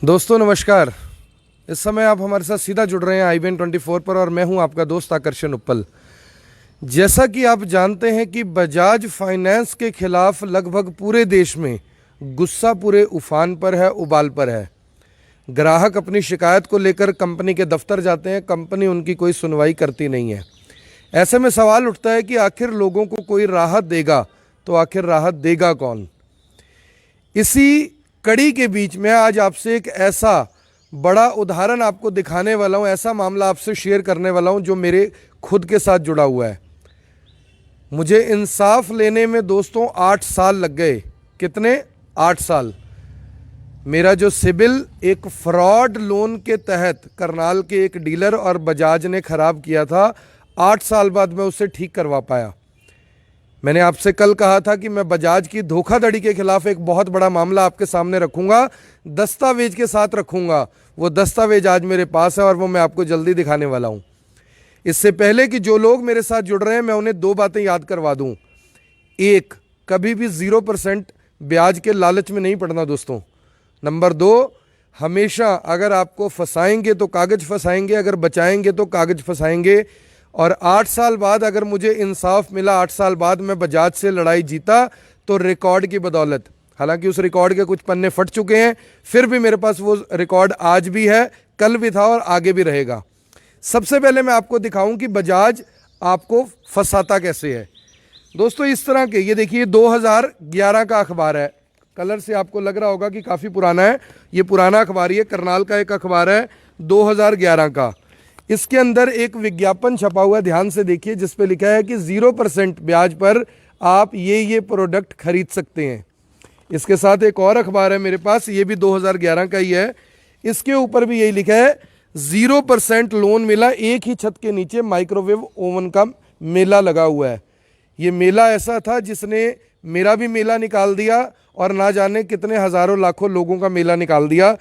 दोस्तों नमस्कार। इस समय आप हमारे साथ सीधा जुड़ रहे हैं IBN24 पर और मैं हूं आपका दोस्त आकर्षण उपल। जैसा कि आप जानते हैं कि बजाज फाइनेंस के खिलाफ लगभग पूरे देश में गुस्सा पूरे उफान पर है, उबाल पर है। ग्राहक अपनी शिकायत को लेकर कंपनी के दफ्तर जाते हैं, कंपनी उनकी कोई सुनवाई करती नहीं है। ऐसे में सवाल उठता है कि आखिर लोगों को कोई राहत देगा तो आखिर राहत देगा कौन। इसी कड़ी के बीच में आज आपसे एक ऐसा बड़ा उदाहरण आपको दिखाने वाला हूं, ऐसा मामला आपसे शेयर करने वाला हूं जो मेरे खुद के साथ जुड़ा हुआ है। मुझे इंसाफ लेने में दोस्तों 8 साल लग गए। कितने? 8 साल। मेरा जो सिबिल एक फ्रॉड लोन के तहत करनाल के एक डीलर और बजाज ने खराब किया था, 8 साल बाद मैं उसे ठीक करवा पाया। मैंने आपसे कल कहा था कि मैं बजाज की धोखाधड़ी के खिलाफ एक बहुत बड़ा मामला आपके सामने रखूंगा, दस्तावेज के साथ रखूंगा। वो दस्तावेज आज मेरे पास है और वो मैं आपको जल्दी दिखाने वाला हूं। इससे पहले कि जो लोग मेरे साथ जुड़ रहे हैं, मैं उन्हें 2 बातें याद करवा दूं। एक, कभी भी 0% ब्याज के लालच में नहीं पड़ना दोस्तों। नंबर 2, हमेशा अगर आपको फंसाएंगे तो कागज फंसाएंगे, अगर बचाएंगे तो कागज फंसाएंगे। और 8 साल बाद अगर मुझे इंसाफ मिला, 8 साल बाद मैं बजाज से लड़ाई जीता तो रिकॉर्ड की बदौलत। हालांकि उस रिकॉर्ड के कुछ पन्ने फट चुके हैं, फिर भी मेरे पास वो रिकॉर्ड आज भी है, कल भी था और आगे भी रहेगा। सबसे पहले मैं आपको दिखाऊं कि बजाज आपको फंसाता कैसे है। दोस्तों इस तरह के, ये देखिए 2011 का अखबार है। कलर से आपको लग रहा होगा कि काफ़ी पुराना है। ये पुराना अखबार, ये करनाल का एक अखबार है 2011 का। इसके अंदर एक विज्ञापन छपा हुआ है, ध्यान से देखिए, जिस पे लिखा है कि 0% ब्याज पर आप ये प्रोडक्ट खरीद सकते हैं। इसके साथ एक और अखबार है मेरे पास, ये भी 2011 का ही है। इसके ऊपर भी यही लिखा है 0% लोन मिला, एक ही छत के नीचे माइक्रोवेव ओवन का मेला लगा हुआ है। ये मेला ऐसा था जिसने मेरा भी मेला निकाल दिया और ना जाने कितने हजारों लाखों लोगों का मेला निकाल दिया।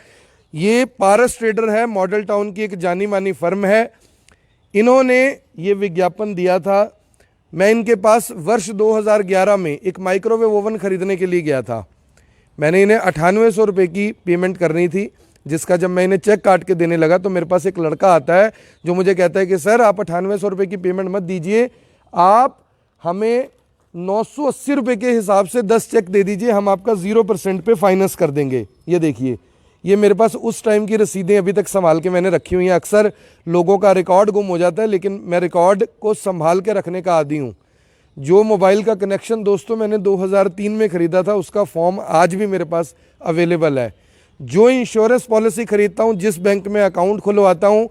ये पारस ट्रेडर है, मॉडल टाउन की एक जानी मानी फर्म है। इन्होंने ये विज्ञापन दिया था। मैं इनके पास वर्ष 2011 में एक माइक्रोवेव ओवन खरीदने के लिए गया था। मैंने इन्हें 9800 रुपये की पेमेंट करनी थी, जिसका जब मैं इन्हें चेक काट के देने लगा तो मेरे पास एक लड़का आता है जो मुझे कहता है कि सर आप 9800 रुपये की पेमेंट मत दीजिए, आप हमें 980 रुपये के हिसाब से 10 चेक दे दीजिए, हम आपका 0% पे फाइनेंस कर देंगे। ये देखिए, ये मेरे पास उस टाइम की रसीदें अभी तक संभाल के मैंने रखी हुई हैं। अक्सर लोगों का रिकॉर्ड गुम हो जाता है, लेकिन मैं रिकॉर्ड को संभाल के रखने का आदी हूँ। जो मोबाइल का कनेक्शन दोस्तों मैंने 2003 में ख़रीदा था, उसका फॉर्म आज भी मेरे पास अवेलेबल है। जो इंश्योरेंस पॉलिसी खरीदता हूँ, जिस बैंक में अकाउंट खुलवाता हूँ,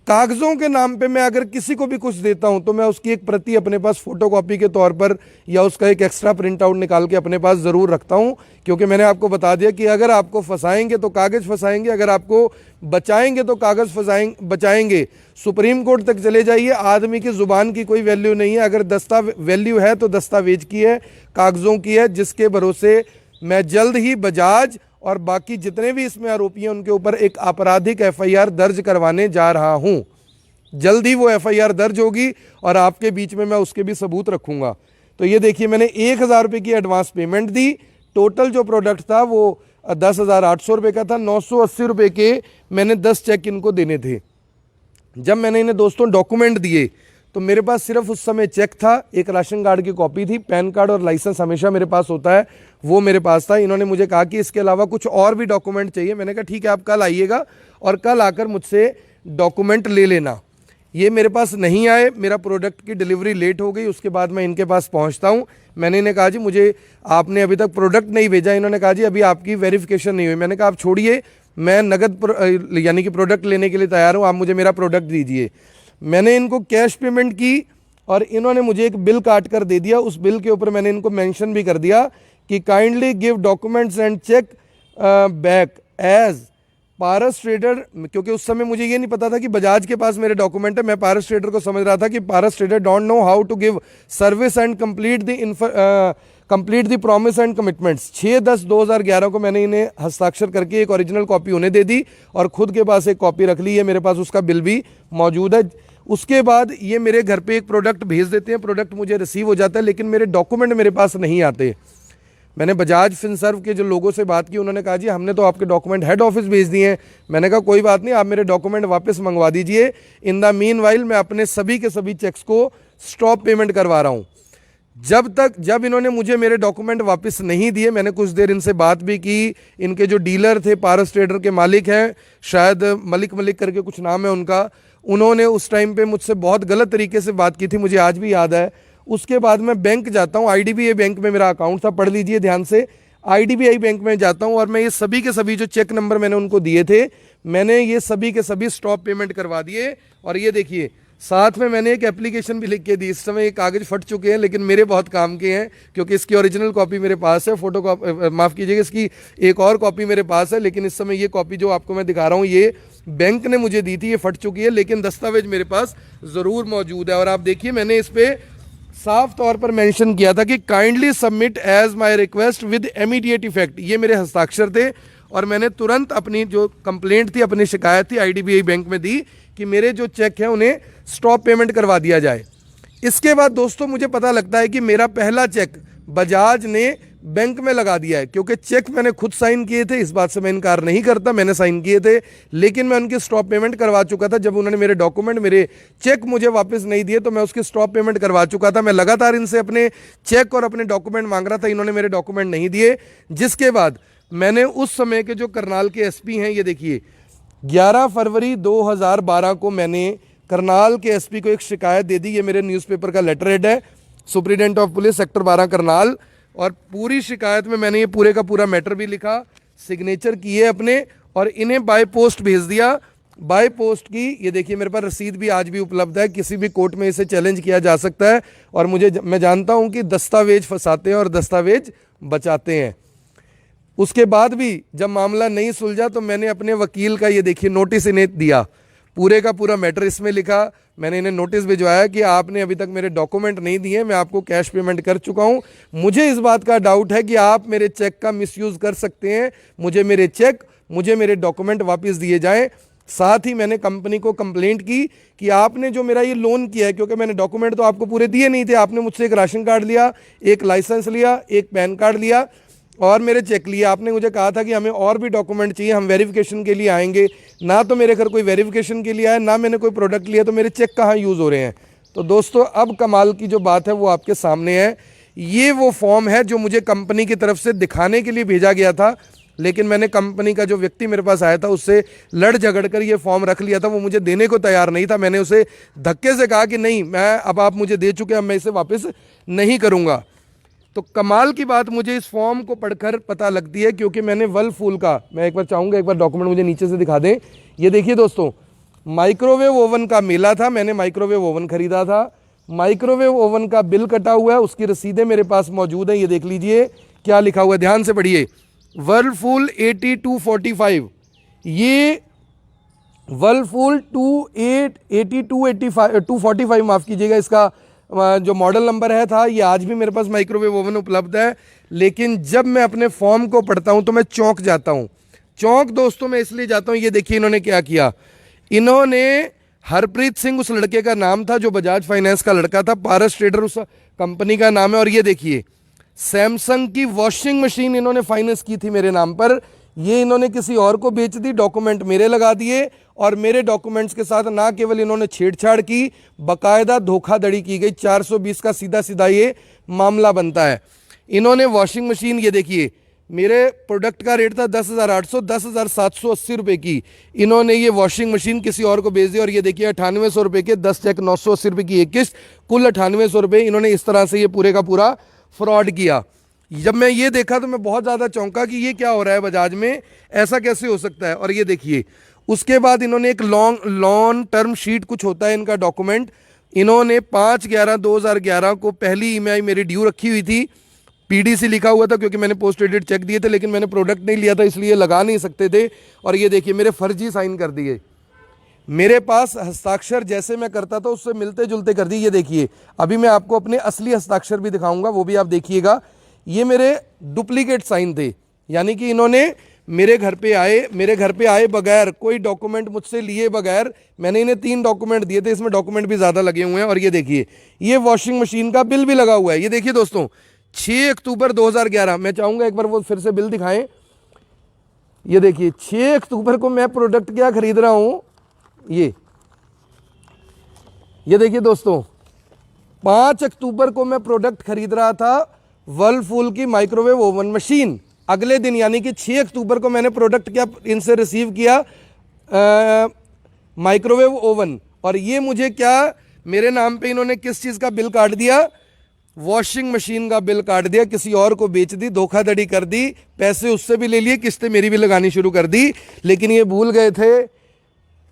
कागज़ों के नाम पे मैं अगर किसी को भी कुछ देता हूं तो मैं उसकी एक प्रति अपने पास फोटोकॉपी के तौर पर या उसका एक एक्स्ट्रा प्रिंट आउट निकाल के अपने पास ज़रूर रखता हूं, क्योंकि मैंने आपको बता दिया कि अगर आपको फंसाएंगे तो कागज़ फंसाएंगे, अगर आपको बचाएंगे तो कागज़ बचाएंगे। सुप्रीम कोर्ट तक चले जाइए, आदमी की ज़ुबान की कोई वैल्यू नहीं है। अगर वैल्यू है तो दस्तावेज की है, कागज़ों की है, जिसके भरोसे मैं जल्द ही बजाज और बाकी जितने भी इसमें आरोपी हैं उनके ऊपर एक आपराधिक FIR दर्ज करवाने जा रहा हूं। जल्द ही वो FIR दर्ज होगी और आपके बीच में मैं उसके भी सबूत रखूंगा। तो ये देखिए, मैंने 1000 रुपये की एडवांस पेमेंट दी। टोटल जो प्रोडक्ट था वो 10,800 रुपये का था। 980 रुपये के मैंने 10 चेक इनको देने थे। जब मैंने इन्हें दोस्तों डॉक्यूमेंट दिए तो मेरे पास सिर्फ उस समय चेक था, एक राशन कार्ड की कॉपी थी, पैन कार्ड और लाइसेंस हमेशा मेरे पास होता है, वो मेरे पास था। इन्होंने मुझे कहा कि इसके अलावा कुछ और भी डॉक्यूमेंट चाहिए। मैंने कहा ठीक है, आप कल आइएगा और कल आकर मुझसे डॉक्यूमेंट ले लेना। ये मेरे पास नहीं आए, मेरा प्रोडक्ट की डिलीवरी लेट हो गई। उसके बाद मैं इनके पास पहुंचता हूं। मैंने इन्हें कहा जी मुझे आपने अभी तक प्रोडक्ट नहीं भेजा। इन्होंने कहा जी अभी आपकी वेरिफिकेशन नहीं हुई। मैंने कहा आप छोड़िए, मैं नगद यानी कि प्रोडक्ट लेने के लिए तैयार हूँ, आप मुझे मेरा प्रोडक्ट दीजिए। मैंने इनको कैश पेमेंट की और इन्होंने मुझे एक बिल काट कर दे दिया। उस बिल के ऊपर मैंने इनको मेंशन भी कर दिया कि kindly give documents and check back as Paras trader. क्योंकि उस समय मुझे ये नहीं पता था कि बजाज के पास मेरे डॉक्यूमेंट है। मैं पारस ट्रेडर को समझ रहा था कि Paras trader don't know how to give service and complete the promise and commitments. 6/10/2011 को मैंने इन्हें हस्ताक्षर करके एक ओरिजिनल कॉपी उन्हें दे दी और खुद के पास एक कॉपी रख ली है। मेरे पास उसका बिल भी मौजूद है। उसके बाद ये मेरे घर पे एक प्रोडक्ट भेज देते हैं, प्रोडक्ट मुझे रिसीव हो जाता है, लेकिन मेरे डॉक्यूमेंट मेरे पास नहीं आते। मैंने बजाज फिनसर्व के जो लोगों से बात की, उन्होंने कहा जी हमने तो आपके डॉक्यूमेंट हेड ऑफिस भेज दिए हैं। मैंने कहा कोई बात नहीं, आप मेरे डॉक्यूमेंट वापस मंगवा दीजिए। इन द मीन वाइल मैं अपने सभी के सभी चेक्स को स्टॉप पेमेंट करवा रहा हूँ। जब इन्होंने मुझे मेरे डॉक्यूमेंट वापस नहीं दिए, मैंने कुछ देर इनसे बात भी की। इनके जो डीलर थे, पारस ट्रेडर के मालिक हैं, शायद मलिक करके कुछ नाम है उनका, उन्होंने उस टाइम पे मुझसे बहुत गलत तरीके से बात की थी, मुझे आज भी याद है। उसके बाद मैं बैंक जाता हूँ, आईडीबीआई बैंक में मेरा अकाउंट था, पढ़ लीजिए ध्यान से। आईडीबीआई बैंक में जाता हूँ और मैं ये सभी के सभी जो चेक नंबर मैंने उनको दिए थे, मैंने ये सभी के सभी स्टॉप पेमेंट करवा दिए। और ये देखिए साथ में मैंने एक एप्लीकेशन भी लिख के दी। इस समय ये कागज फट चुके हैं लेकिन मेरे बहुत काम के हैं, क्योंकि इसकी ओरिजिनल कॉपी मेरे पास है, फोटो कॉपी माफ़ कीजिएगा, इसकी एक और कॉपी मेरे पास है। लेकिन इस समय ये कॉपी जो आपको मैं दिखा रहा हूँ ये बैंक ने मुझे दी थी, ये फट चुकी है, लेकिन दस्तावेज मेरे पास ज़रूर मौजूद है। और आप देखिए मैंने इस पर साफ तौर पर मेंशन किया था कि kindly submit as my request with immediate effect. ये मेरे हस्ताक्षर थे और मैंने तुरंत अपनी जो कंप्लेंट थी, अपनी शिकायत थी, आईडीबीआई बैंक में दी कि मेरे जो चेक हैं उन्हें स्टॉप पेमेंट करवा दिया जाए। इसके बाद दोस्तों मुझे पता लगता है कि मेरा पहला चेक बजाज ने बैंक में लगा दिया है, क्योंकि चेक मैंने खुद साइन किए थे, इस बात से मैं इनकार नहीं करता, मैंने साइन किए थे, लेकिन मैं उनकी स्टॉप पेमेंट करवा चुका था। जब उन्होंने मेरे डॉक्यूमेंट, मेरे चेक मुझे वापस नहीं दिए तो मैं उसकी स्टॉप पेमेंट करवा चुका था। मैं लगातार इनसे अपने चेक और अपने डॉक्यूमेंट मांग रहा था, इन्होंने मेरे डॉक्यूमेंट नहीं दिए। जिसके बाद मैंने उस समय के जो करनाल के एसपी हैं, ये देखिए 11 फरवरी 2012 को मैंने करनाल के एसपी को एक शिकायत दे दी। ये मेरे न्यूज़पेपर का लेटर हेड है, superintendent of police sector 12 Karnal. और पूरी शिकायत में मैंने ये पूरे का पूरा मैटर भी लिखा, सिग्नेचर किए अपने, और इन्हें बाय पोस्ट भेज दिया। बाय पोस्ट की ये देखिए मेरे पास रसीद भी आज भी उपलब्ध है, किसी भी कोर्ट में इसे चैलेंज किया जा सकता है। और मैं जानता हूँ कि दस्तावेज फंसाते हैं और दस्तावेज बचाते हैं। उसके बाद भी जब मामला नहीं सुलझा तो मैंने अपने वकील का ये देखिए नोटिस इन्हें दिया, पूरे का पूरा मैटर इसमें लिखा। मैंने इन्हें नोटिस भिजवाया कि आपने अभी तक मेरे डॉक्यूमेंट नहीं दिए, मैं आपको कैश पेमेंट कर चुका हूं। मुझे इस बात का डाउट है कि आप मेरे चेक का मिसयूज़ कर सकते हैं, मुझे मेरे चेक, मुझे मेरे डॉक्यूमेंट वापस दिए जाएं। साथ ही मैंने कंपनी को कंप्लेंट की कि आपने जो मेरा ये लोन किया है, क्योंकि मैंने डॉक्यूमेंट तो आपको पूरे दिए नहीं थे, आपने मुझसे एक राशन कार्ड लिया, एक लाइसेंस लिया, एक पैन कार्ड लिया और मेरे चेक लिए। आपने मुझे कहा था कि हमें और भी डॉक्यूमेंट चाहिए, हम वेरिफिकेशन के लिए आएंगे। ना तो मेरे घर कोई वेरिफिकेशन के लिए आया, ना मैंने कोई प्रोडक्ट लिया, तो मेरे चेक कहाँ यूज़ हो रहे हैं। तो दोस्तों अब कमाल की जो बात है वो आपके सामने है। ये वो फॉर्म है जो मुझे कंपनी की तरफ से दिखाने के लिए भेजा गया था, लेकिन मैंने कंपनी का जो व्यक्ति मेरे पास आया था उससे लड़ झगड़ कर ये फॉर्म रख लिया था। वो मुझे देने को तैयार नहीं था। मैंने उसे धक्के से कहा कि नहीं, मैं अब आप मुझे दे चुके हैं, अब मैं इसे वापस नहीं करूँगा। तो कमाल की बात मुझे इस फॉर्म को पढ़कर पता लगती है, क्योंकि मैंने वर्लपूल का, मैं एक बार चाहूँगा एक बार डॉक्यूमेंट मुझे नीचे से दिखा दें। ये देखिए दोस्तों, माइक्रोवेव ओवन का मेला था, मैंने माइक्रोवेव ओवन खरीदा था। माइक्रोवेव ओवन का बिल कटा हुआ है, उसकी रसीदें मेरे पास मौजूद हैं। ये देख लीजिए क्या लिखा हुआ है, ध्यान से पढ़िए। वर्लपूल 8245, ये वर्लपूल 245 माफ़ कीजिएगा, इसका जो मॉडल नंबर है था। ये आज भी मेरे पास माइक्रोवेव ओवन उपलब्ध है। लेकिन जब मैं अपने फॉर्म को पढ़ता हूं तो मैं चौंक जाता हूं। चौंक दोस्तों मैं इसलिए जाता हूं, ये देखिए इन्होंने क्या किया। इन्होंने हरप्रीत सिंह उस लड़के का नाम था जो बजाज फाइनेंस का लड़का था, पारस ट्रेडर उस कंपनी का नाम है। और ये देखिए सैमसंग की वॉशिंग मशीन इन्होंने फाइनेंस की थी मेरे नाम पर, ये इन्होंने किसी और को बेच दी, डॉक्यूमेंट मेरे लगा दिए। और मेरे डॉक्यूमेंट्स के साथ ना केवल इन्होंने छेड़छाड़ की, बकायदा धोखाधड़ी की गई। 420 का सीधा सीधा ये मामला बनता है। इन्होंने वॉशिंग मशीन, ये देखिए मेरे प्रोडक्ट का रेट था 10,800, 10,780 रुपये की, इन्होंने ये वॉशिंग मशीन किसी और को बेच दी। और ये देखिए 9800 रुपये के 10 चेक, 980 रुपये की एक किस्त, कुल 9800 रुपये। इन्होंने इस तरह से ये पूरे का पूरा फ्रॉड किया। जब मैं ये देखा तो मैं बहुत ज़्यादा चौंका कि ये क्या हो रहा है बजाज में, ऐसा कैसे हो सकता है। और ये देखिए उसके बाद इन्होंने एक लॉन्ग टर्म शीट कुछ होता है इनका डॉक्यूमेंट, इन्होंने 5/11/2011 को पहली ईएमआई मेरी ड्यू रखी हुई थी, पीडीसी लिखा हुआ था क्योंकि मैंने पोस्ट डेटेड चेक दिए थे, लेकिन मैंने प्रोडक्ट नहीं लिया था इसलिए लगा नहीं सकते थे। और ये देखिए मेरे फर्जी साइन कर दिए, मेरे पास हस्ताक्षर जैसे मैं करता था उससे मिलते जुलते कर दिए। ये देखिए अभी मैं आपको अपने असली हस्ताक्षर भी दिखाऊंगा, वो भी आप देखिएगा। ये मेरे डुप्लीकेट साइन थे, यानी कि इन्होंने मेरे घर पे आए बगैर, कोई डॉक्यूमेंट मुझसे लिए बगैर, मैंने इन्हें 3 डॉक्यूमेंट दिए थे, इसमें डॉक्यूमेंट भी ज़्यादा लगे हुए हैं। और ये देखिए ये वॉशिंग मशीन का बिल भी लगा हुआ है। ये देखिए दोस्तों 6 अक्टूबर 2011, मैं चाहूंगा एक बार वो फिर से बिल दिखाएं। ये देखिए 6 अक्टूबर को मैं प्रोडक्ट क्या खरीद रहा हूं, ये देखिए दोस्तों, 5 अक्टूबर को मैं प्रोडक्ट खरीद रहा था वर्लपूल की माइक्रोवेव ओवन मशीन। अगले दिन यानी कि 6 अक्टूबर को मैंने प्रोडक्ट क्या इनसे रिसीव किया, माइक्रोवेव ओवन। और ये मुझे क्या, मेरे नाम पे इन्होंने किस चीज़ का बिल काट दिया, वॉशिंग मशीन का बिल काट दिया, किसी और को बेच दी, धोखाधड़ी कर दी, पैसे उससे भी ले लिए, किस्तें मेरी भी लगानी शुरू कर दी। लेकिन ये भूल गए थे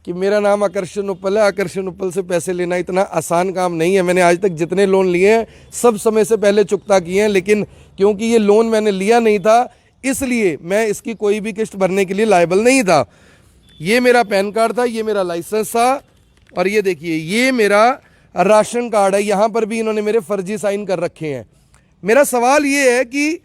कि मेरा नाम आकर्षण उपल है। आकर्षण उपल से पैसे लेना इतना आसान काम नहीं है। मैंने आज तक जितने लोन लिए हैं सब समय से पहले चुकता किए हैं, लेकिन क्योंकि ये लोन मैंने लिया नहीं था इसलिए मैं इसकी कोई भी किस्त भरने के लिए लायबल नहीं था। ये मेरा पैन कार्ड था, ये मेरा लाइसेंस था, और ये देखिए ये मेरा राशन कार्ड है। यहाँ पर भी इन्होंने मेरे फर्जी साइन कर रखे हैं। मेरा सवाल ये है कि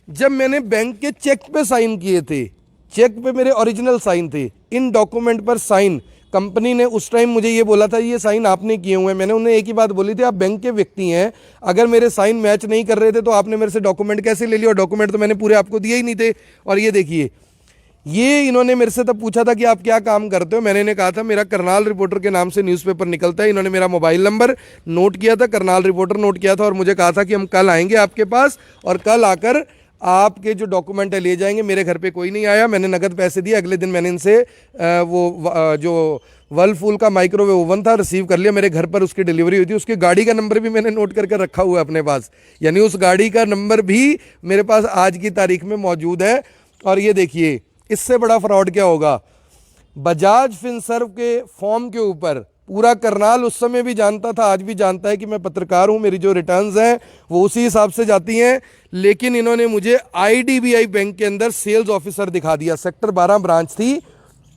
जब मैंने बैंक के चेक पे साइन किए थे, चेक पे मेरे ओरिजिनल साइन थे, इन डॉक्यूमेंट पर साइन, कंपनी ने उस टाइम मुझे ये बोला था ये साइन आपने किए हुए हैं। मैंने उन्हें एक ही बात बोली थी, आप बैंक के व्यक्ति हैं, अगर मेरे साइन मैच नहीं कर रहे थे तो आपने मेरे से डॉक्यूमेंट कैसे ले लिया, और डॉक्यूमेंट तो मैंने पूरे आपको दिए ही नहीं थे। और ये देखिए ये इन्होंने मेरे से तब पूछा था कि आप क्या काम करते हो, मैंने कहा था मेरा करनाल रिपोर्टर के नाम से न्यूज़पेपर निकलता है। इन्होंने मेरा मोबाइल नंबर नोट किया था, करनाल रिपोर्टर नोट किया था, और मुझे कहा था कि हम कल आएंगे आपके पास और कल आकर आपके जो डॉक्यूमेंट है ले जाएंगे। मेरे घर पे कोई नहीं आया, मैंने नगद पैसे दिए। अगले दिन मैंने इनसे जो वर्लपूल का माइक्रोवेव ओवन था रिसीव कर लिया, मेरे घर पर उसकी डिलीवरी हुई थी। उसकी गाड़ी का नंबर भी मैंने नोट करके रखा हुआ है अपने पास, यानी उस गाड़ी का नंबर भी मेरे पास आज की तारीख में मौजूद है। और ये देखिए इससे बड़ा फ्रॉड क्या होगा, बजाज फिनसर्व के फॉर्म के ऊपर पूरा करनाल उस समय भी जानता था, आज भी जानता है कि मैं पत्रकार हूं, मेरी जो रिटर्न्स हैं वो उसी हिसाब से जाती हैं। लेकिन इन्होंने मुझे आईडीबीआई बैंक के अंदर सेल्स ऑफिसर दिखा दिया, सेक्टर 12 ब्रांच थी,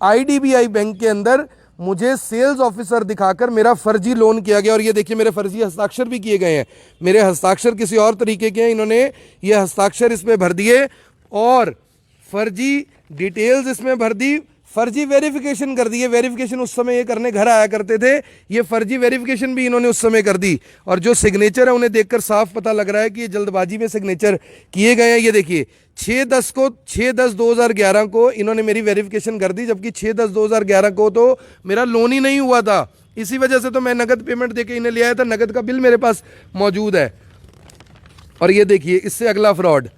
आईडीबीआई बैंक के अंदर मुझे सेल्स ऑफिसर दिखाकर मेरा फर्जी लोन किया गया। और ये देखिए मेरे फर्जी हस्ताक्षर भी किए गए हैं, मेरे हस्ताक्षर किसी और तरीके के हैं, इन्होंने ये हस्ताक्षर इसमें भर दिए और फर्जी डिटेल्स इसमें भर दी, फर्जी वेरिफिकेशन कर दी। वेरिफिकेशन उस समय ये करने घर आया करते थे, ये फर्जी वेरिफिकेशन भी इन्होंने उस समय कर दी। और जो सिग्नेचर है उन्हें देखकर साफ पता लग रहा है कि ये जल्दबाजी में सिग्नेचर किए गए हैं। ये देखिए 6/10/2011 को इन्होंने मेरी वेरिफिकेशन कर दी, जबकि 6/10/2011 को तो मेरा लोन ही नहीं हुआ था। इसी वजह से तो मैं नगद पेमेंट देके इन्हें ले आया था, नगद का बिल मेरे पास मौजूद है। और ये देखिए इससे अगला फ्रॉड,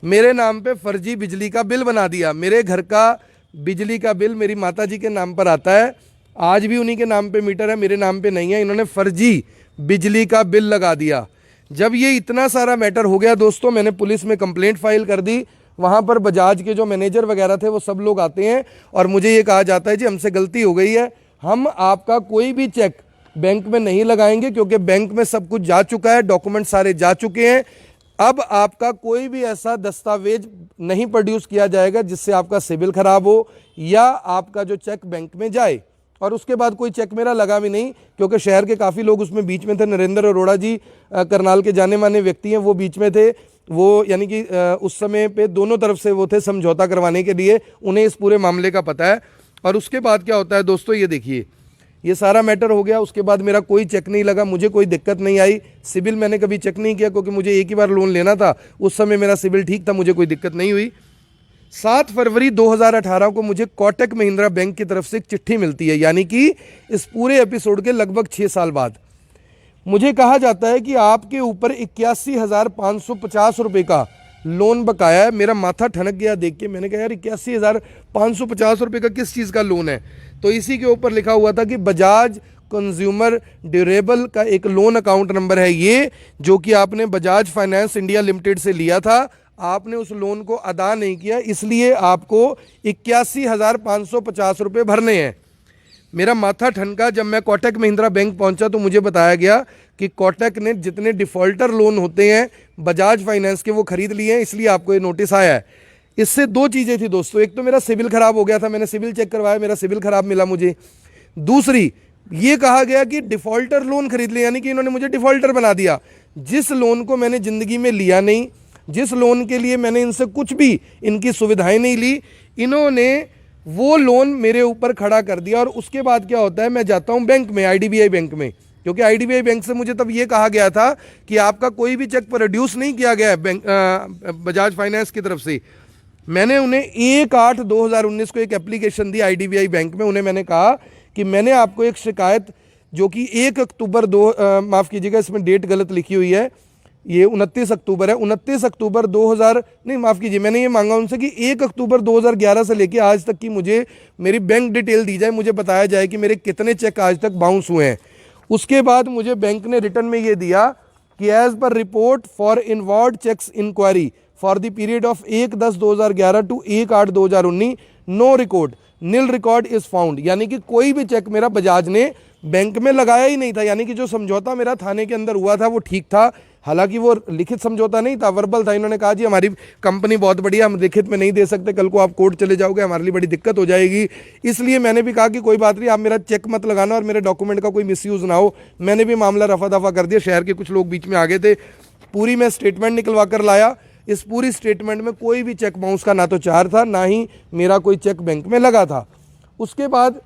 मेरे नाम पे फर्जी बिजली का बिल बना दिया। मेरे घर का बिजली का बिल मेरी माताजी के नाम पर आता है, आज भी उन्हीं के नाम पे मीटर है, मेरे नाम पे नहीं है। इन्होंने फर्जी बिजली का बिल लगा दिया। जब ये इतना सारा मैटर हो गया दोस्तों, मैंने पुलिस में कंप्लेंट फाइल कर दी। वहाँ पर बजाज के जो मैनेजर वगैरह थे वो सब लोग आते हैं और मुझे ये कहा जाता है जी हमसे गलती हो गई है, हम आपका कोई भी चेक बैंक में नहीं लगाएंगे क्योंकि बैंक में सब कुछ जा चुका है, डॉक्यूमेंट सारे जा चुके हैं। अब आपका कोई भी ऐसा दस्तावेज नहीं प्रोड्यूस किया जाएगा जिससे आपका सिबिल खराब हो या आपका जो चेक बैंक में जाए। और उसके बाद कोई चेक मेरा लगा भी नहीं, क्योंकि शहर के काफ़ी लोग उसमें बीच में थे। नरेंद्र अरोड़ा जी करनाल के जाने माने व्यक्ति हैं, वो बीच में थे। वो यानी कि उस समय पे दोनों तरफ से वो थे समझौता करवाने के लिए, उन्हें इस पूरे मामले का पता है। और उसके बाद क्या होता है दोस्तों, ये देखिए ये सारा मैटर हो गया। उसके बाद मेरा कोई चेक नहीं लगा, मुझे कोई दिक्कत नहीं आई। सिबिल मैंने कभी चेक नहीं किया क्योंकि मुझे एक ही बार लोन लेना था, उस समय मेरा सिबिल ठीक था, मुझे कोई दिक्कत नहीं हुई। 7 फरवरी 2018 को मुझे कोटक महिंद्रा बैंक की तरफ से एक चिट्ठी मिलती है, यानी कि इस पूरे एपिसोड के लगभग 6 साल बाद मुझे कहा जाता है कि आपके ऊपर 81,550 रुपये का लोन बकाया है। मेरा माथा ठनक गया देख के, मैंने कहा यार 81,550 रुपये का किस चीज़ का लोन है। तो इसी के ऊपर लिखा हुआ था कि बजाज कंज्यूमर ड्यूरेबल का एक लोन अकाउंट नंबर है ये, जो कि आपने बजाज फाइनेंस इंडिया लिमिटेड से लिया था, आपने उस लोन को अदा नहीं किया, इसलिए आपको 81,550 रुपये भरने हैं। मेरा माथा ठनका। जब मैं कोटक महिंद्रा बैंक पहुंचा तो मुझे बताया गया कि कोटक ने जितने डिफ़ॉल्टर लोन होते हैं बजाज फाइनेंस के वो खरीद लिए हैं, इसलिए आपको ये नोटिस आया है। इससे 2 चीज़ें थी दोस्तों, एक तो मेरा सिबिल खराब हो गया था, मैंने सिबिल चेक करवाया, मेरा सिबिल खराब मिला मुझे। दूसरी ये कहा गया कि डिफ़ॉल्टर लोन खरीद लिया, यानी कि इन्होंने मुझे डिफ़ॉल्टर बना दिया। जिस लोन को मैंने ज़िंदगी में लिया नहीं, जिस लोन के लिए मैंने इनसे कुछ भी इनकी सुविधाएं नहीं ली, इन्होंने वो लोन मेरे ऊपर खड़ा कर दिया। और उसके बाद क्या होता है, मैं जाता हूँ बैंक में, आईडीबीआई बैंक में, क्योंकि आईडीबीआई बैंक से मुझे तब ये कहा गया था कि आपका कोई भी चेक प्रोड्यूस नहीं किया गया है बैंक बजाज फाइनेंस की तरफ से। मैंने उन्हें 1/8/2019 को एक एप्लीकेशन दी आईडीबीआई बैंक में। उन्हें मैंने कहा कि मैंने आपको एक शिकायत जो कि 1 अक्टूबर माफ़ कीजिएगा, इसमें डेट गलत लिखी हुई है, ये 29 अक्टूबर है, 29 अक्टूबर 2000 नहीं माफ़ कीजिए, मैंने ये मांगा उनसे कि 1 अक्टूबर 2011 से लेके आज तक की मुझे मेरी बैंक डिटेल दी जाए, मुझे बताया जाए कि मेरे कितने चेक आज तक बाउंस हुए हैं। उसके बाद मुझे बैंक ने रिटर्न में ये दिया कि as per report for inward checks inquiry for the period of 1/10/2011 to 1/8/2019 no record nil record is found, यानी कि कोई भी चेक मेरा बजाज ने बैंक में लगाया ही नहीं था। यानी कि जो समझौता मेरा थाने के अंदर हुआ था वो ठीक था, हालांकि वो लिखित समझौता नहीं था, वर्बल था। इन्होंने कहा जी हमारी कंपनी बहुत बढ़िया, हम लिखित में नहीं दे सकते, कल को आप कोर्ट चले जाओगे, हमारे लिए बड़ी दिक्कत हो जाएगी। इसलिए मैंने भी कहा कि कोई बात नहीं, आप मेरा चेक मत लगाना और मेरे डॉक्यूमेंट का कोई मिसयूज़ ना हो। मैंने भी मामला रफा दफा कर दिया, शहर के कुछ लोग बीच में आ गए थे, पूरी मैं स्टेटमेंट निकलवा कर लाया। इस पूरी स्टेटमेंट में कोई भी चेक बाउंस का ना तो चार्ज था, ना ही मेरा कोई चेक बैंक में लगा था। उसके बाद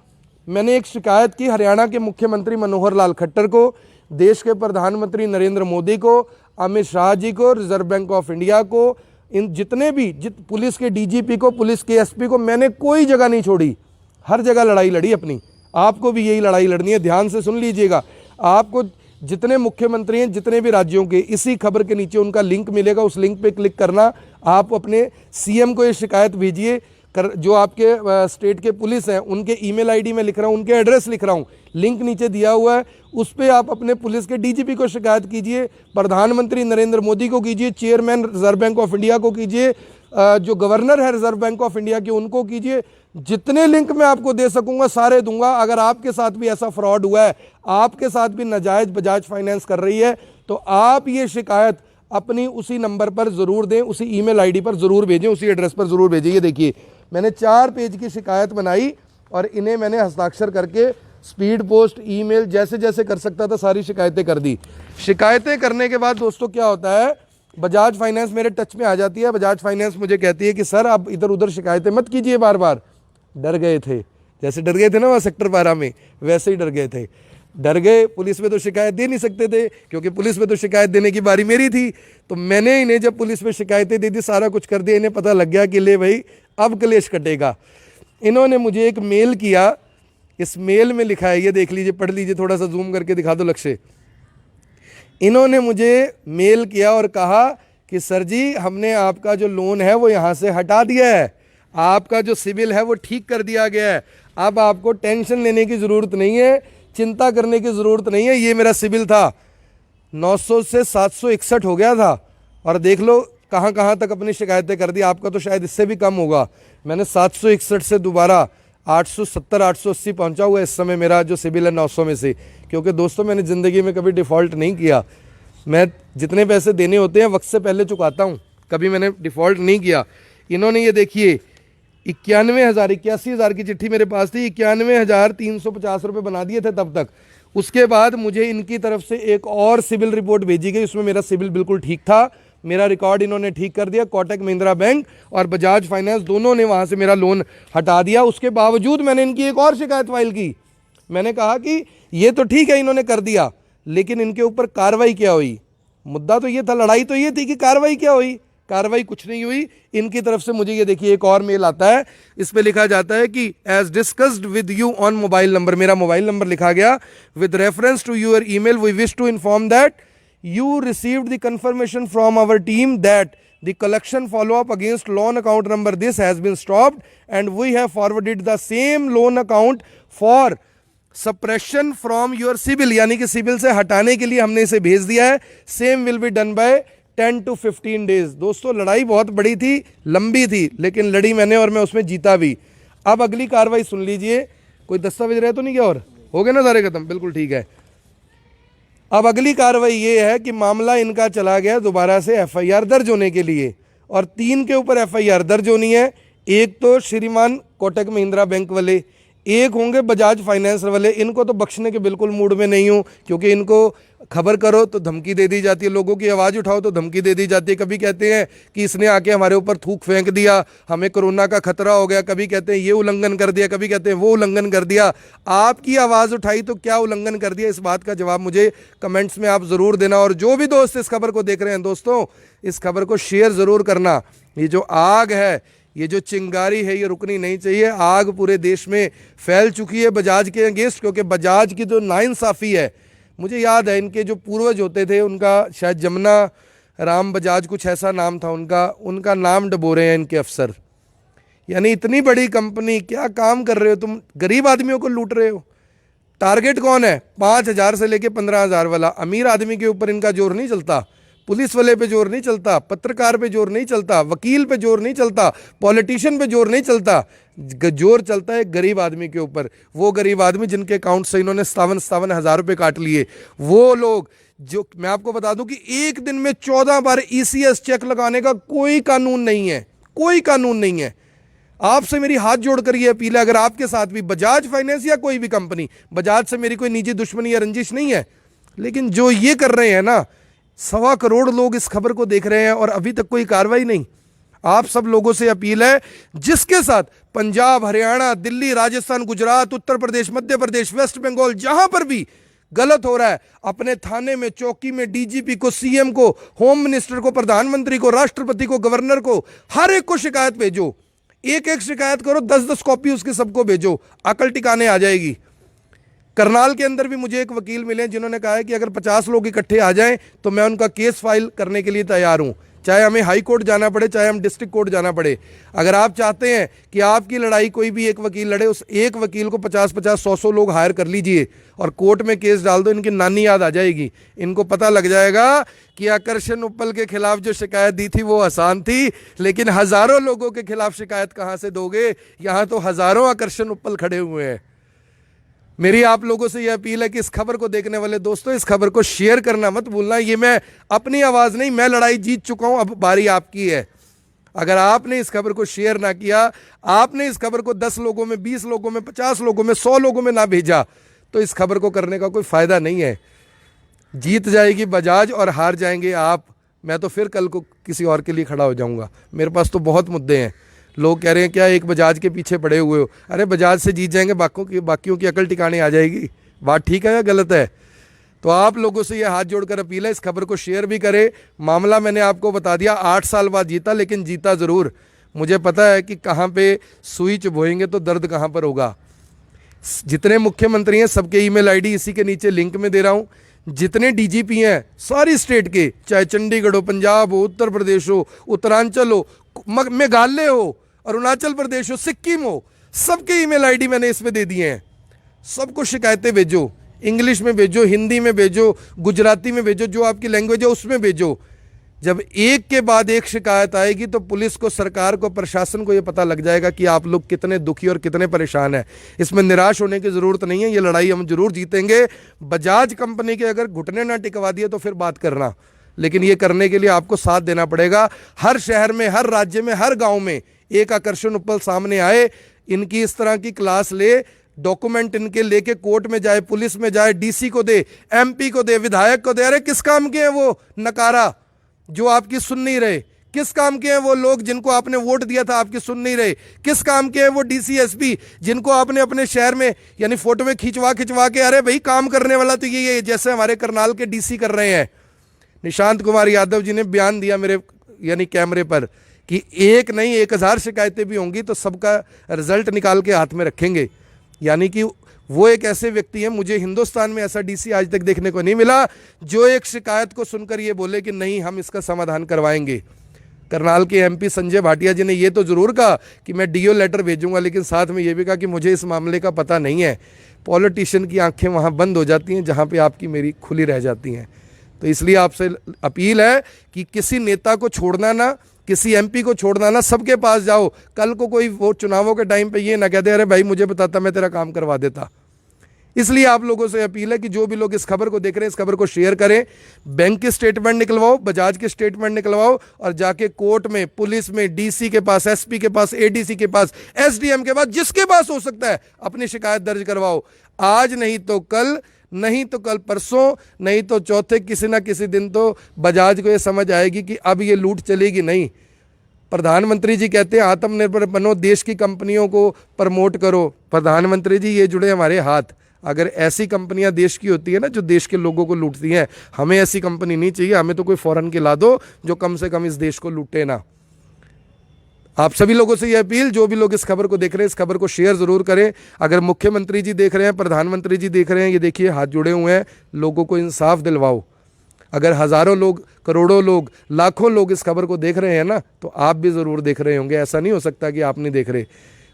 मैंने एक शिकायत की हरियाणा के मुख्यमंत्री मनोहर लाल खट्टर को, देश के प्रधानमंत्री नरेंद्र मोदी को, अमित शाह जी को, रिजर्व बैंक ऑफ इंडिया को, इन जितने भी पुलिस के डीजीपी को, पुलिस के एसपी को, मैंने कोई जगह नहीं छोड़ी, हर जगह लड़ाई लड़ी अपनी। आपको भी यही लड़ाई लड़नी है, ध्यान से सुन लीजिएगा। आपको जितने मुख्यमंत्री हैं जितने भी राज्यों के, इसी खबर के नीचे उनका लिंक मिलेगा, उस लिंक पे क्लिक करना, आप अपने सीएम को ये शिकायत भेजिए। जो आपके स्टेट के पुलिस हैं उनके ईमेल आईडी में लिख रहा हूँ, उनके एड्रेस लिख रहा हूँ, लिंक नीचे दिया हुआ है, उस पर आप अपने पुलिस के डीजीपी को शिकायत कीजिए, प्रधानमंत्री नरेंद्र मोदी को कीजिए, chairman reserve bank of India को कीजिए, जो गवर्नर है रिजर्व बैंक ऑफ इंडिया के उनको कीजिए। जितने लिंक मैं आपको दे सकूंगा सारे दूंगा। अगर आपके साथ भी ऐसा फ्रॉड हुआ है, आपके साथ भी नाजायज बजाज फाइनेंस कर रही है, तो आप ये शिकायत अपनी उसी नंबर पर जरूर दें, उसी ईमेल आईडी पर जरूर भेजें, उसी एड्रेस पर जरूर भेजें। ये देखिए मैंने 4 पेज की शिकायत बनाई और इन्हें मैंने हस्ताक्षर करके स्पीड पोस्ट, ईमेल, जैसे जैसे कर सकता था सारी शिकायतें कर दी। शिकायतें करने के बाद दोस्तों क्या होता है, बजाज फाइनेंस मेरे टच में आ जाती है। बजाज फाइनेंस मुझे कहती है कि सर आप इधर उधर शिकायतें मत कीजिए बार बार। डर गए थे, जैसे डर गए थे ना वहाँ सेक्टर 12 में, वैसे ही डर गए थे। डर गए, पुलिस में तो शिकायत दे नहीं सकते थे क्योंकि पुलिस में तो शिकायत देने की बारी मेरी थी। तो मैंने इन्हें जब पुलिस में शिकायतें दे दी, सारा कुछ कर दिया, इन्हें पता लग गया कि ले भाई अब कलेश कटेगा। इन्होंने मुझे एक मेल किया, इस मेल में लिखा है, ये देख लीजिए, पढ़ लीजिए, थोड़ा सा जूम करके दिखा दो लक्ष्य। इन्होंने मुझे मेल किया और कहा कि सर जी हमने आपका जो लोन है वो यहाँ से हटा दिया है, आपका जो सिबिल है वो ठीक कर दिया गया है, अब आपको टेंशन लेने की ज़रूरत नहीं है, चिंता करने की ज़रूरत नहीं है। ये मेरा सिबिल था 900 से 761 हो गया था और देख लो कहाँ कहाँ तक अपनी शिकायतें कर दी। आपका तो शायद इससे भी कम होगा। मैंने 761 से दोबारा 870 880 पहुँचा हुआ इस समय मेरा जो सिबिल है 900 में से। क्योंकि दोस्तों मैंने ज़िंदगी में कभी डिफ़ॉल्ट नहीं किया, मैं जितने पैसे देने होते हैं वक्त से पहले चुकाता हूँ, कभी मैंने डिफ़ॉल्ट नहीं किया। इन्होंने ये देखिए 81,000 की चिट्ठी मेरे पास थी, 91,350 रुपये बना दिए थे तब तक। उसके बाद मुझे इनकी तरफ से एक और सिविल रिपोर्ट भेजी गई, उसमें मेरा सिविल बिल्कुल ठीक था, मेरा रिकॉर्ड इन्होंने ठीक कर दिया। कोटक महिंद्रा बैंक और बजाज फाइनेंस दोनों ने वहाँ से मेरा लोन हटा दिया। उसके बावजूद मैंने इनकी एक और शिकायत फाइल की। मैंने कहा कि ये तो ठीक है इन्होंने कर दिया, लेकिन इनके ऊपर कार्रवाई क्या हुई। मुद्दा तो ये था, लड़ाई तो ये थी कि कार्रवाई क्या हुई। कार्रवाई कुछ नहीं हुई। इनकी तरफ से मुझे ये देखिए एक और मेल आता है, इस पे लिखा जाता है कि as discussed with you on mobile number, मेरा मोबाइल नंबर लिखा गया, with reference to your email we wish to inform that you received the confirmation from our team that the collection follow-up against loan account number this has been stopped and we have forwarded the same loan account for suppression from your CIBIL, यानी कि CIBIL से हटाने के लिए हमने इसे भेज दिया है। Same will be done by 10 to 15 days। दोस्तों लड़ाई बहुत बड़ी थी, लंबी थी, लेकिन लड़ी मैंने और मैं उसमें जीता भी। अब अगली कार्रवाई सुन लीजिए। कोई दस्तावेज रहे तो नहीं क्या, और हो गए ना सारे खत्म, बिल्कुल ठीक है। अब अगली कार्रवाई ये है कि मामला इनका चला गया दोबारा से एफआईआर दर्ज होने के लिए, और 3 के ऊपर एफआईआर दर्ज होनी है। एक तो श्रीमान कोटक महिंद्रा बैंक वाले, एक होंगे बजाज फाइनेंस वाले, इनको तो बख्शने के बिल्कुल मूड में नहीं हूँ, क्योंकि इनको खबर करो तो धमकी दे दी जाती है, लोगों की आवाज़ उठाओ तो धमकी दे दी जाती है। कभी कहते हैं कि इसने आके हमारे ऊपर थूक फेंक दिया, हमें कोरोना का खतरा हो गया, कभी कहते हैं ये उल्लंघन कर दिया, कभी कहते हैं वो उल्लंघन कर दिया। आपकी आवाज़ उठाई तो क्या उल्लंघन कर दिया, इस बात का जवाब मुझे कमेंट्स में आप ज़रूर देना। और जो भी दोस्त इस खबर को देख रहे हैं दोस्तों, इस खबर को शेयर ज़रूर करना। ये जो आग है, ये जो चिंगारी है, ये रुकनी नहीं चाहिए। आग पूरे देश में फैल चुकी है बजाज के अगेंस्ट, क्योंकि बजाज की जो नाइंसाफ़ी है, मुझे याद है इनके जो पूर्वज होते थे, उनका शायद जमुना राम बजाज कुछ ऐसा नाम था उनका नाम डबो रहे हैं इनके अफसर। यानी इतनी बड़ी कंपनी, क्या काम कर रहे हो तुम, गरीब आदमियों को लूट रहे हो। टारगेट कौन है? 5,000 से लेके 15,000 वाला। अमीर आदमी के ऊपर इनका जोर नहीं चलता, पुलिस वाले पे जोर नहीं चलता, पत्रकार पे जोर नहीं चलता, वकील पे जोर नहीं चलता, पॉलिटिशियन पे जोर नहीं चलता। जोर चलता है गरीब आदमी के ऊपर। वो गरीब आदमी जिनके अकाउंट से इन्होंने 57 हज़ार रुपये काट लिए, वो लोग जो, मैं आपको बता दूं कि एक दिन में 14 बार ECS चेक लगाने का कोई कानून नहीं है, कोई कानून नहीं है। आपसे मेरी हाथ जोड़कर ये अपील है, अगर आपके साथ भी बजाज फाइनेंस या कोई भी कंपनी, बजाज से मेरी कोई निजी दुश्मनी या रंजिश नहीं है, लेकिन जो ये कर रहे हैं ना, 1.25 करोड़ लोग इस खबर को देख रहे हैं और अभी तक कोई कार्रवाई नहीं। आप सब लोगों से अपील है, जिसके साथ पंजाब, हरियाणा, दिल्ली, राजस्थान, गुजरात, उत्तर प्रदेश, मध्य प्रदेश, वेस्ट बंगाल, जहां पर भी गलत हो रहा है, अपने थाने में, चौकी में DGP को, CM को, होम मिनिस्टर को, प्रधानमंत्री को, राष्ट्रपति को, गवर्नर को, हर एक को शिकायत भेजो। एक एक शिकायत करो, 10-10 कॉपी उसके सबको भेजो, अकल टिकाने आ जाएगी। करनाल के अंदर भी मुझे एक वकील मिले जिन्होंने कहा है कि अगर 50 लोग इकट्ठे आ जाएं तो मैं उनका केस फाइल करने के लिए तैयार हूं, चाहे हमें हाई कोर्ट जाना पड़े, चाहे हम डिस्ट्रिक्ट कोर्ट जाना पड़े। अगर आप चाहते हैं कि आपकी लड़ाई कोई भी एक वकील लड़े, उस एक वकील को 50-50, 100-100 लोग हायर कर लीजिए और कोर्ट में केस डाल दो। इनकी नानी याद आ जाएगी, इनको पता लग जाएगा कि आकर्षण उपल के खिलाफ जो शिकायत दी थी वो आसान थी, लेकिन हज़ारों लोगों के खिलाफ शिकायत कहाँ से दोगे? यहाँ तो हज़ारों आकर्षण उपल खड़े हुए हैं। मेरी आप लोगों से यह अपील है कि इस खबर को देखने वाले दोस्तों, इस खबर को शेयर करना मत भूलना। ये मैं अपनी आवाज़ नहीं, मैं लड़ाई जीत चुका हूं, अब बारी आपकी है। अगर आपने इस खबर को शेयर ना किया, आपने इस खबर को 10 लोगों में, 20 लोगों में, 50 लोगों में, 100 लोगों में ना भेजा, तो इस खबर को करने का कोई फ़ायदा नहीं है। जीत जाएगी बजाज और हार जाएंगे आप। मैं तो फिर कल को किसी और के लिए खड़ा हो जाऊँगा। मेरे पास तो बहुत मुद्दे हैं। लोग कह रहे हैं क्या एक बजाज के पीछे पड़े हुए हो? अरे बजाज से जीत जाएंगे, बाकियों की अकल टिकाने आ जाएगी। बात ठीक है या गलत है? तो आप लोगों से ये हाथ जोड़कर अपील है, इस खबर को शेयर भी करें। मामला मैंने आपको बता दिया, 8 साल बाद जीता, लेकिन जीता ज़रूर। मुझे पता है कि कहाँ पे सुई चुभोएंगे तो दर्द कहाँ पर होगा। जितने मुख्यमंत्री हैं सबके ईमेल आईडी इसी के नीचे लिंक में दे रहा हूँ। जितने DGP हैं सारी स्टेट के, चाहे चंडीगढ़ हो, पंजाब हो, उत्तर प्रदेश हो, उत्तरांचल हो, मेघालय हो, अरुणाचल प्रदेश हो, सिक्किम हो, सबके ईमेल आईडी मैंने इसमें दे दिए हैं। सबको शिकायतें भेजो, इंग्लिश में भेजो, हिंदी में भेजो, गुजराती में भेजो, जो आपकी लैंग्वेज है उसमें भेजो। जब एक के बाद एक शिकायत आएगी तो पुलिस को, सरकार को, प्रशासन को ये पता लग जाएगा कि आप लोग कितने दुखी और कितने परेशान हैं। इसमें निराश होने की ज़रूरत नहीं है, ये लड़ाई हम जरूर जीतेंगे। बजाज कंपनी के अगर घुटने ना टिकवा दिए तो फिर बात करना, लेकिन ये करने के लिए आपको साथ देना पड़ेगा। हर शहर में, हर राज्य में, हर गाँव में एक आकर्षण उपल सामने आए, इनकी इस तरह की क्लास ले, डॉक्यूमेंट इनके लेके कोर्ट में जाए, पुलिस में जाए, DC को दे, MP को दे, विधायक को दे। अरे किस काम के हैं वो नकारा जो आपकी सुन नहीं रहे? किस काम के हैं वो लोग जिनको आपने वोट दिया था, आपकी सुन नहीं रहे? किस काम के हैं वो DC SP जिनको आपने अपने शहर में यानी फोटो में खिंचवा के, अरे भाई काम करने वाला तो ये है, जैसे हमारे करनाल के DC कर रहे हैं। निशांत कुमार यादव जी ने बयान दिया मेरे यानी कैमरे पर कि एक नहीं 1000 शिकायतें भी होंगी तो सबका रिजल्ट निकाल के हाथ में रखेंगे। यानी कि वो एक ऐसे व्यक्ति हैं, मुझे हिंदुस्तान में ऐसा DC आज तक देखने को नहीं मिला जो एक शिकायत को सुनकर ये बोले कि नहीं हम इसका समाधान करवाएंगे। करनाल के MP संजय भाटिया जी ने ये तो ज़रूर कहा कि मैं DO लेटर भेजूंगा, लेकिन साथ में ये भी कहा कि मुझे इस मामले का पता नहीं है। पॉलिटिशियन की आंखें वहाँ बंद हो जाती हैं जहाँ पे आपकी मेरी खुली रह जाती हैं। तो इसलिए आपसे अपील है कि किसी नेता को छोड़ना ना, किसी MP को छोड़ना ना, सबके पास जाओ। कल को कोई वो चुनावों के टाइम पे ये ना कह दे अरे भाई मुझे बताता मैं तेरा काम करवा देता। इसलिए आप लोगों से अपील है कि जो भी लोग इस खबर को देख रहे हैं, इस खबर को शेयर करें। बैंक के स्टेटमेंट निकलवाओ, बजाज के स्टेटमेंट निकलवाओ और जाके कोर्ट में, पुलिस में, डीसी के पास, एसपी के पास, एडीसी के पास, एसडीएम के पास, जिसके पास हो सकता है अपनी शिकायत दर्ज करवाओ। आज नहीं तो कल, नहीं तो कल परसों, नहीं तो चौथे, किसी ना किसी दिन तो बजाज को यह समझ आएगी कि अब ये लूट चलेगी नहीं। प्रधानमंत्री जी कहते हैं आत्मनिर्भर बनो, देश की कंपनियों को प्रमोट करो। प्रधानमंत्री जी ये जुड़े हमारे हाथ। अगर ऐसी कंपनियां देश की होती है ना जो देश के लोगों को लूटती हैं, हमें ऐसी कंपनी नहीं चाहिए। हमें तो कोई फॉरेन की ला दो जो कम से कम इस देश को लूटे ना। आप सभी लोगों से यह अपील, जो भी लोग इस खबर को देख रहे हैं, इस खबर को शेयर जरूर करें। अगर मुख्यमंत्री जी देख रहे हैं, प्रधानमंत्री जी देख रहे हैं, ये देखिए हाथ जुड़े हुए हैं, लोगों को इंसाफ दिलवाओ। अगर हजारों लोग, करोड़ों लोग, लाखों लोग इस खबर को देख रहे हैं ना, तो आप भी जरूर देख रहे होंगे। ऐसा नहीं हो सकता कि आप नहीं देख रहे।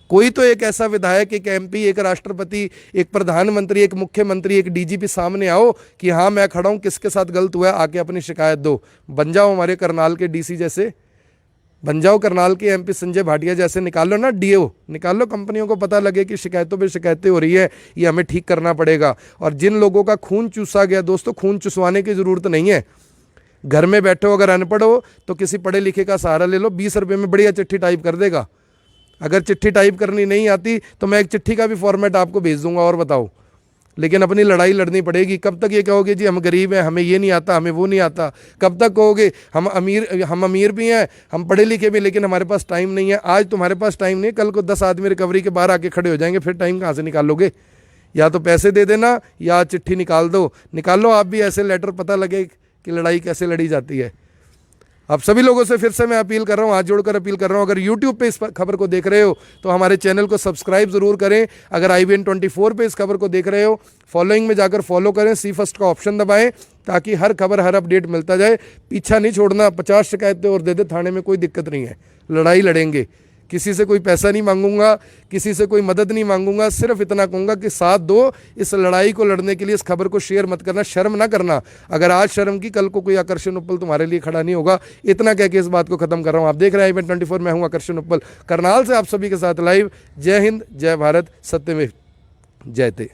कोई तो एक ऐसा विधायक, एक एमपी, एक राष्ट्रपति, एक प्रधानमंत्री, एक मुख्यमंत्री, एक डीजीपी सामने आओ कि हाँ मैं खड़ा हूं, किसके साथ गलत हुआ है, आके अपनी शिकायत दो। बन जाओ हमारे करनाल के डीसी जैसे, बन जाओ करनाल के एमपी संजय भाटिया जैसे, निकाल लो ना डीओ, निकाल लो। कंपनियों को पता लगे कि शिकायतों पे शिकायतें हो रही है, ये हमें ठीक करना पड़ेगा। और जिन लोगों का खून चूसा गया, दोस्तों खून चुसवाने की जरूरत नहीं है। घर में बैठे हो, अगर अनपढ़ हो तो किसी पढ़े लिखे का सहारा ले लो, 20 रुपये में बढ़िया चिट्ठी टाइप कर देगा। अगर चिट्ठी टाइप करनी नहीं आती तो मैं एक चिट्ठी का भी फॉर्मेट आपको भेज दूंगा। और बताओ, लेकिन अपनी लड़ाई लड़नी पड़ेगी। कब तक ये कहोगे जी हम गरीब हैं, हमें ये नहीं आता, हमें वो नहीं आता? कब तक कहोगे हम अमीर भी हैं, हम पढ़े लिखे भी, लेकिन हमारे पास टाइम नहीं है? आज तुम्हारे पास टाइम नहीं, कल को 10 आदमी रिकवरी के बाहर आके खड़े हो जाएंगे, फिर टाइम कहाँ से निकालोगे? या तो पैसे दे देना या चिट्ठी निकाल दो। निकाल लो आप भी ऐसे लेटर, पता लगे कि लड़ाई कैसे लड़ी जाती है। आप सभी लोगों से फिर से मैं अपील कर रहा हूं, हाथ जोड़कर अपील कर रहा हूं, अगर YouTube पे इस खबर को देख रहे हो तो हमारे चैनल को सब्सक्राइब जरूर करें। अगर IBN 24 पे इस खबर को देख रहे हो, फॉलोइंग में जाकर फॉलो करें, सी फर्स्ट का ऑप्शन दबाएं, ताकि हर खबर, हर अपडेट मिलता जाए। पीछा नहीं छोड़ना। 50 शिकायतें और दे दे थाने में, कोई दिक्कत नहीं है, लड़ाई लड़ेंगे। किसी से कोई पैसा नहीं मांगूंगा, किसी से कोई मदद नहीं मांगूंगा, सिर्फ इतना कहूंगा कि साथ दो इस लड़ाई को लड़ने के लिए। इस खबर को शेयर मत करना, शर्म ना करना। अगर आज शर्म की, कल को कोई आकर्षण उप्पल तुम्हारे लिए खड़ा नहीं होगा। इतना कह के इस बात को खत्म कर रहा हूं। आप देख रहे हैं IBN 24, मैं हूं आकर्षण उप्पल, करनाल से आप सभी के साथ लाइव। जय हिंद, जय भारत, सत्यमेव जयते।